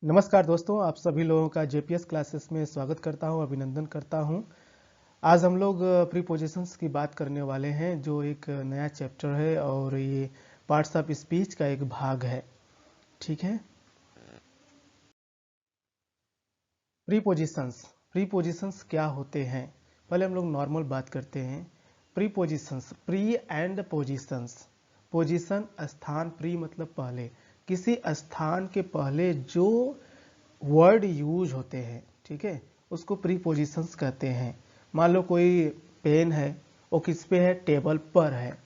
नमस्कार दोस्तों, आप सभी लोगों का जेपीएस क्लासेस में स्वागत करता हूं, अभिनंदन करता हूं। आज हम लोग प्रीपोजिशंस की बात करने वाले हैं, जो एक नया चैप्टर है और ये पार्ट्स ऑफ स्पीच का एक भाग है। ठीक है। प्रीपोजिशंस प्रीपोजिशंस क्या होते हैं, पहले हम लोग नॉर्मल बात करते हैं। Prepositions, pre and positions. Position स्थान, प्री मतलब पहले, किसी स्थान के पहले जो वर्ड यूज होते हैं, ठीक है, उसको प्रीपोजिशंस कहते हैं। मान लो कोई पेन है, वो किस पे है, टेबल पर है।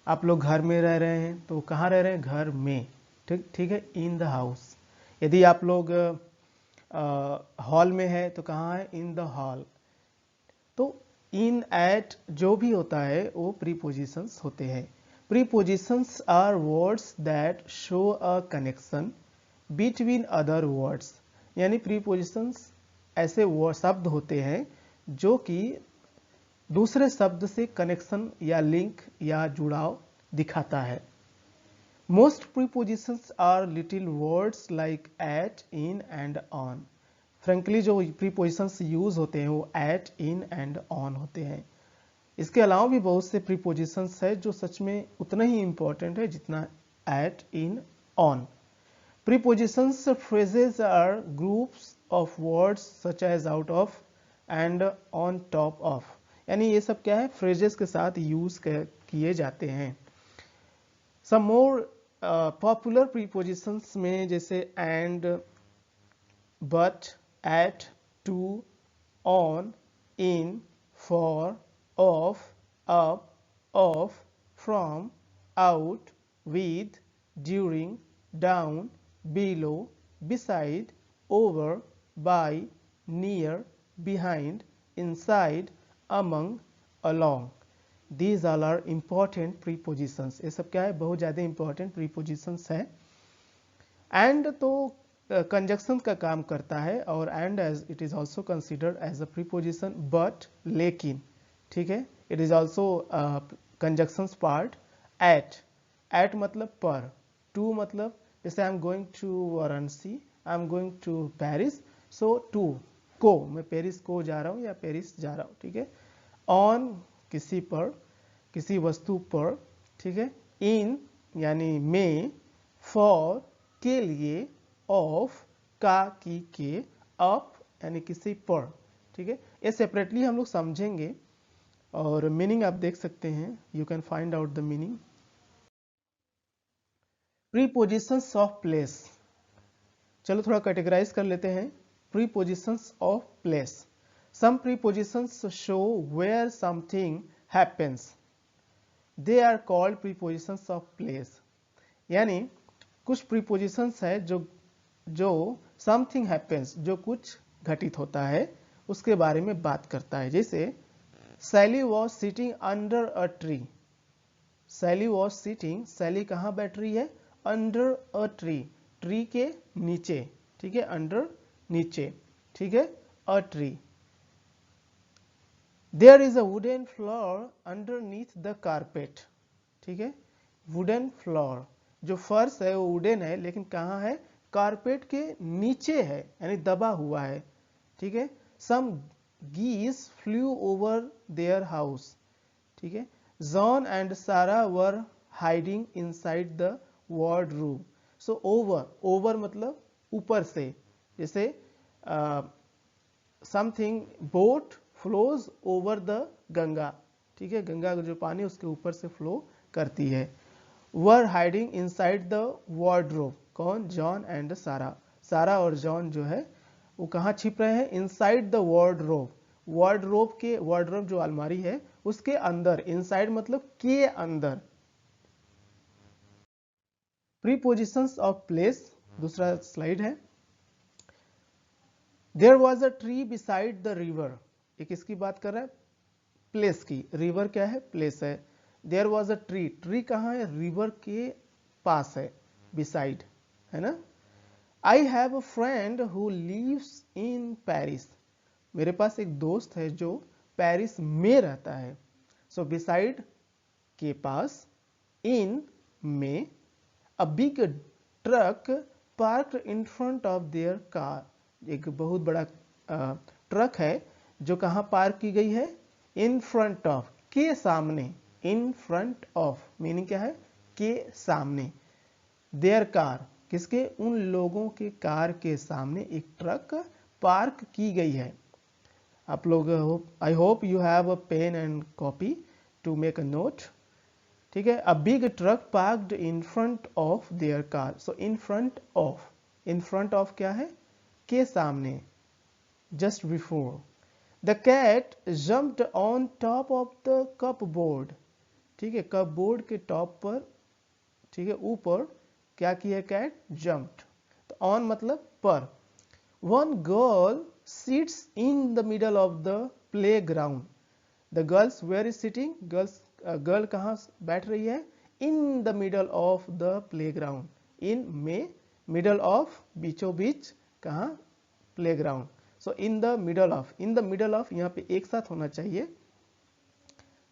आप लोग घर में रह रहे हैं तो कहाँ रह रहे हैं, घर में। ठीक ठीक है, इन द हाउस। यदि आप लोग हॉल में है तो कहाँ है, इन द हॉल। तो इन, एट जो भी होता है वो प्रीपोजिशंस होते हैं। Prepositions are words that show a connection between other words. यानी प्रीपोजिशंस ऐसे शब्द होते हैं जो कि दूसरे शब्द से कनेक्शन या लिंक या जुड़ाव दिखाता है। Most prepositions are little words like at, in and on. Frankly जो प्रीपोजिशंस यूज होते हैं वो एट, इन एंड ऑन होते हैं। इसके अलावा भी बहुत से प्रीपोजिशंस है जो सच में उतना ही इंपॉर्टेंट है जितना at, in, on. Prepositions phrases are groups of words such as out of and on top of। यानी ये सब क्या है, phrases के साथ यूज किए जाते हैं। Some more popular prepositions में जैसे and, but, at, to, on, in, for, of, up, of, from, out, with, during, down, below, beside, over, by, near, behind, inside, among, along। These all are important prepositions। ये सब क्या है, बहुत ज़्यादा important prepositions है। and तो conjunction का काम करता है, और and as it is also considered as a preposition, but लेकिन, ठीक है, it is also conjunctions part। at मतलब पर, to मतलब जैसे I am going to Varanasi, I am going to Paris, so to को, मैं पेरिस को जा रहा हूँ या पेरिस जा रहा हूँ। ठीक है। ऑन किसी पर, किसी वस्तु पर, ठीक है। इन यानी में, फॉर के लिए, ऑफ का की के, अप यानी किसी पर। ठीक है। ये सेपरेटली हम लोग समझेंगे और मीनिंग आप देख सकते हैं, you can find out the meaning. Prepositions of place, चलो थोड़ा कैटेगराइज कर लेते हैं। Prepositions of place, some prepositions show where something happens, they are called prepositions of place. यानी कुछ प्रीपोजिशंस है जो जो समथिंग हैपेंस, जो कुछ घटित होता है उसके बारे में बात करता है। जैसे Sally was sitting under a tree. Sally was sitting, Sally कहाँ बैठ रही है, अंडर अ ट्री, ट्री के नीचे। ठीक है, अंडर नीचे, ठीक है, a tree. There is a wooden floor underneath the carpet. ठीक है, वुडन फ्लोर, जो फर्श है वो वुडन है लेकिन कहाँ है, कारपेट के नीचे है, यानी दबा हुआ है। ठीक है। सम geese flew over their house। ठीक है। John and Sarah were hiding inside the wardrobe। So over, over मतलब ऊपर से, जैसे something, boat flows over the Ganga. ठीक है, गंगा का जो पानी उसके ऊपर से फ्लो करती है। वर हाइडिंग इनसाइड द wardrobe, कौन, जॉन एंड सारा। सारा और जॉन जो है वो कहाँ छिप रहे हैं, इनसाइड द wardrobe। wardrobe के, wardrobe जो अलमारी है उसके अंदर, इनसाइड मतलब के अंदर। प्रीपोजिशंस ऑफ प्लेस, दूसरा स्लाइड है। There was a tree beside the river, ये किसकी बात कर रहा है, प्लेस की। रिवर क्या है, प्लेस है। There was a tree, tree कहाँ है, रिवर के पास है, बिसाइड, है ना। I have a friend who lives in Paris, मेरे पास एक दोस्त है जो पेरिस में रहता है। सो बिसाइड के पास, इन में, अ big truck parked in front of their car. एक बहुत बड़ा ट्रक है जो कहाँ पार्क की गई है? इन फ्रंट ऑफ, के सामने। इन फ्रंट ऑफ मीनिंग क्या है? के सामने। देयर कार, किसके? उन लोगों के कार के सामने एक ट्रक पार्क की गई है। आप लोग I hope you have a pen and copy to make a note. ठीक है, a big truck parked in front of their car. So in front of, in front of क्या है? के सामने, just before. The cat jumped on top of the cupboard. ठीक है, cup board के top पर, ठीक है, ऊपर क्या किया? Cat jumped. तो ऑन मतलब पर। One girl sits in the middle of the playground. The girls where is sitting? Girl कहाँ बैठ रही है? In the middle of the playground. In में, मिडल ऑफ बीचों बीच, कहाँ? Playground. So in the middle of, in the middle of यहाँ पे एक साथ होना चाहिए।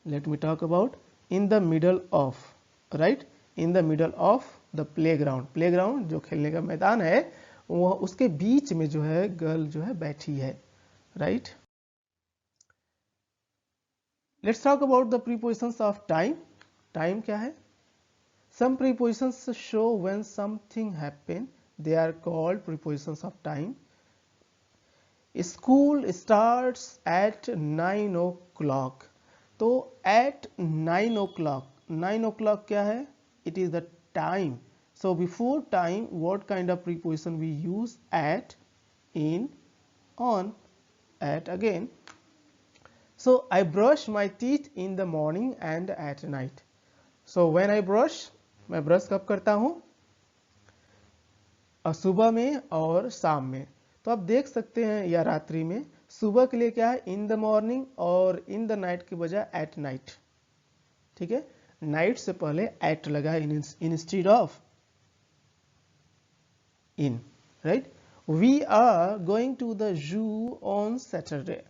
Let me talk about in the middle of, right? In the middle of the playground. Playground जो खेलने का मैदान है, वह उसके बीच में जो है गर्ल जो है बैठी है, right? Let's talk about the prepositions of time. Time क्या है? Some prepositions show when something happen, they are called prepositions of time. School starts at 9 o'clock। तो एट 9 o'clock, 9 o'clock क्या है? It is the time. So before time, what kind of preposition we use? At, in, on, at again. So I brush my teeth in the morning and at night. So when I brush, मैं brush कब करता हूँ? सुबह में और शाम में। तो आप देख सकते हैं, या रात्रि में। सुबह के लिए क्या है? इन द मॉर्निंग, और इन द नाइट के बजाय एट नाइट। ठीक है, नाइट से पहले एट लगा instead of in, right? We are going to the zoo on Saturday.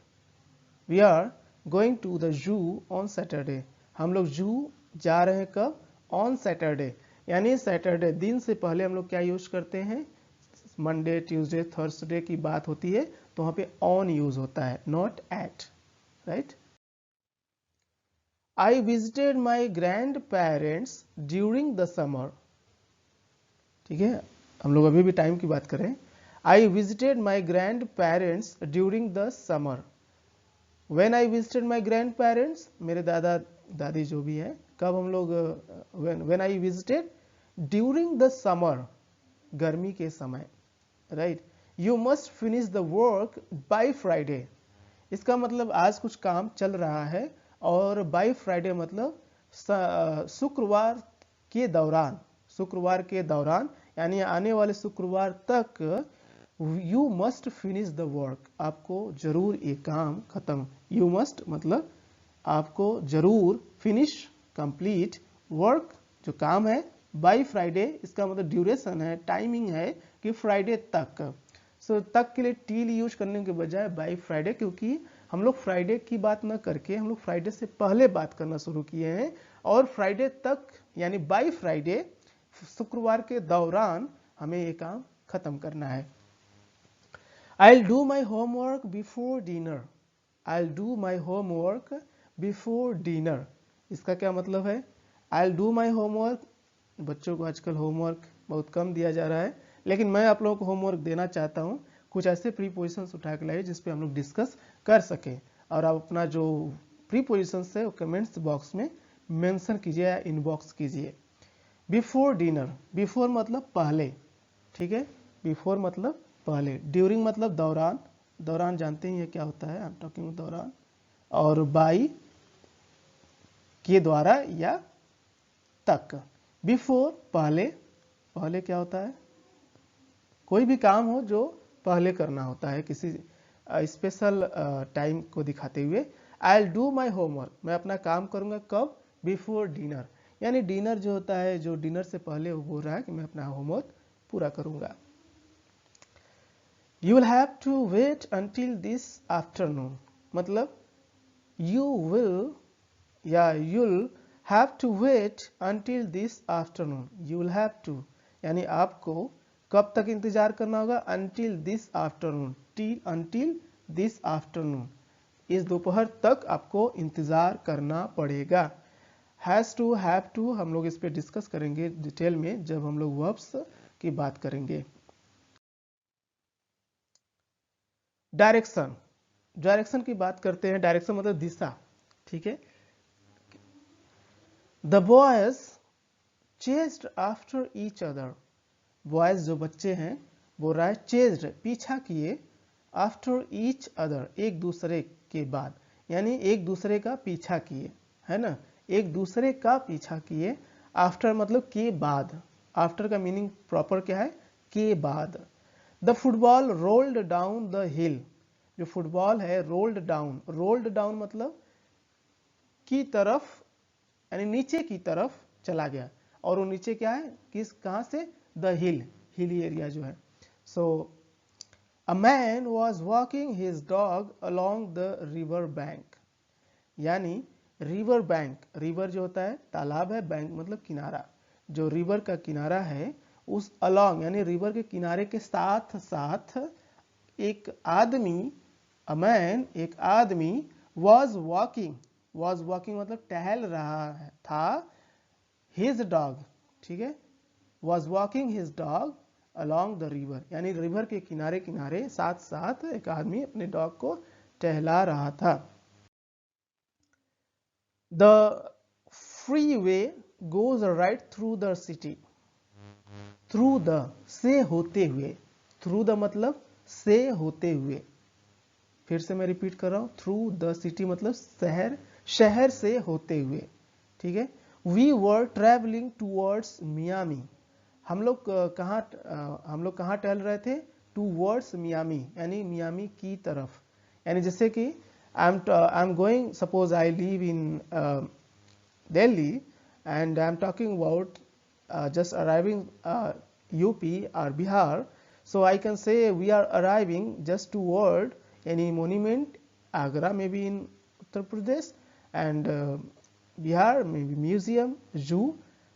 We are going to the zoo on Saturday. हम लोग जू जा रहे हैं कब? On Saturday. यानी सैटरडे दिन से पहले हम लोग क्या यूज करते हैं? मंडे, ट्यूसडे, थर्सडे की बात होती है तो वहां पे ऑन यूज होता है, not at, right? I visited my grandparents during the summer। ठीक है, हम लोग अभी भी टाइम की बात करें। I visited my grandparents during the summer। When I visited my grandparents, मेरे दादा दादी जो भी है, कब हम लोग when I visited during the summer, गर्मी के समय, right? You must finish the work by Friday। इसका मतलब आज कुछ काम चल रहा है, और बाय फ्राइडे मतलब शुक्रवार के दौरान, शुक्रवार के दौरान यानी आने वाले शुक्रवार तक you must finish the work. आपको जरूर ये काम खत्म, यू मस्ट मतलब आपको जरूर, फिनिश कंप्लीट, वर्क जो काम है, बाय फ्राइडे इसका मतलब ड्यूरेशन है, टाइमिंग है कि फ्राइडे तक। सो तक के लिए टील यूज करने के बजाय बाय फ्राइडे, क्योंकि हम लोग फ्राइडे की बात न करके हम लोग फ्राइडे से पहले बात करना शुरू किए हैं, और फ्राइडे तक यानी बाय फ्राइडे, शुक्रवार के दौरान हमें ये काम खत्म करना है। I'll do my homework before dinner। I'll do my homework before dinner। इसका क्या मतलब है? I'll do my homework, बच्चों को आजकल होमवर्क बहुत कम दिया जा रहा है, लेकिन मैं आप लोगों को होमवर्क देना चाहता हूँ। कुछ ऐसे प्रीपोजिशंस उठा के लाइए जिस पे हम लोग डिस्कस कर सकें, और आप अपना जो प्रीपोजिशंस है वो कमेंट्स बॉक्स में मेंशन कीजिए या इनबॉक्स कीजिए। बिफोर डिनर, बिफोर मतलब पहले, ठीक है, बिफोर मतलब पहले। ड्यूरिंग मतलब दौरान, दौरान जानते हैं ये क्या होता है, आई एम टॉकिंग दौरान। और बाई के द्वारा या तक। बिफोर पहले, पहले क्या होता है? कोई भी काम हो जो पहले करना होता है किसी स्पेशल टाइम को दिखाते हुए। I will do my homework, मैं अपना काम करूंगा कब? बिफोर डिनर, यानी डिनर जो होता है, जो डिनर से पहले वो बोल रहा है कि मैं अपना होमवर्क पूरा करूंगा। You will have to wait until this afternoon, मतलब यू विल या you'll have to wait until this afternoon। you will have to यानी आपको कब तक इंतजार करना होगा? until this afternoon, until this afternoon, इस दोपहर तक आपको इंतजार करना पड़ेगा। हैज टू, हैव टू हम लोग इस पे डिस्कस करेंगे डिटेल में जब हम लोग वर्ब्स की बात करेंगे। डायरेक्शन, डायरेक्शन की बात करते हैं। डायरेक्शन मतलब दिशा, ठीक है। The boys chased after each other, boys जो बच्चे हैं वो चेस्ड पीछा किए, आफ्टर ईच अदर एक दूसरे के बाद, यानी एक दूसरे का पीछा किए, है ना, एक दूसरे का पीछा किए। आफ्टर मतलब के बाद, आफ्टर का मीनिंग प्रॉपर क्या है? के बाद। The football rolled down the हिल, जो फुटबॉल है रोल्ड डाउन, रोल्ड डाउन मतलब की तरफ, यानी नीचे की तरफ चला गया। और वो नीचे क्या है? कहां से? द हिल, हिली एरिया जो है। So a man was walking his dog along the river bank, यानी रिवर बैंक, रिवर जो होता है तालाब है, बैंक मतलब किनारा, जो रिवर का किनारा है उस अलोंग यानी रिवर के किनारे के साथ साथ एक आदमी, अ मैन एक आदमी, वॉज वॉकिंग, वॉज वॉकिंग मतलब टहल रहा था, हिज डॉग, ठीक है, was walking his dog along the river, यानी रिवर के किनारे किनारे साथ साथ एक आदमी अपने डॉग को टहला रहा था। The free way goes right through the city, through the से होते हुए, थ्रू द मतलब से होते हुए, फिर से मैं रिपीट कर रहा हूं, थ्रू द सिटी मतलब शहर, शहर से होते हुए, ठीक है। We were travelling towards Miami, हम लोग कहाँ टहल रहे थे? टूवर्ड्स मियामी, यानी मियामी की तरफ, यानी जैसे कि आई am going, suppose I live in Delhi and I am talking about just arriving UP or Bihar, so I can say we are arriving just toward any monument, Agra maybe in Uttar Pradesh, and Bihar maybe museum, zoo.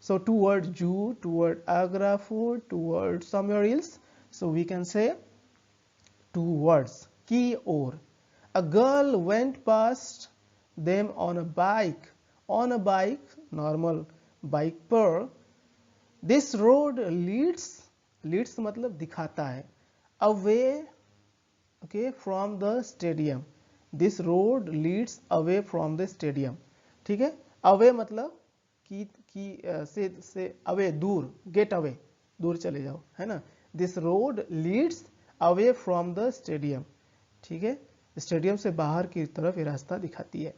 So toward zoo, toward Agra fort, toward somewhere else. So we can say towards, की ओर। A girl went past them on a bike, on a bike, normal bike पर। This road leads, leads मतलब दिखाता है, away, okay, from the stadium, this road leads away from the stadium, ठीक है। away मतलब से away दूर, get away दूर चले जाओ, है ना। this road leads away from the stadium, ठीक है, स्टेडियम से बाहर की तरफ ये रास्ता दिखाती है।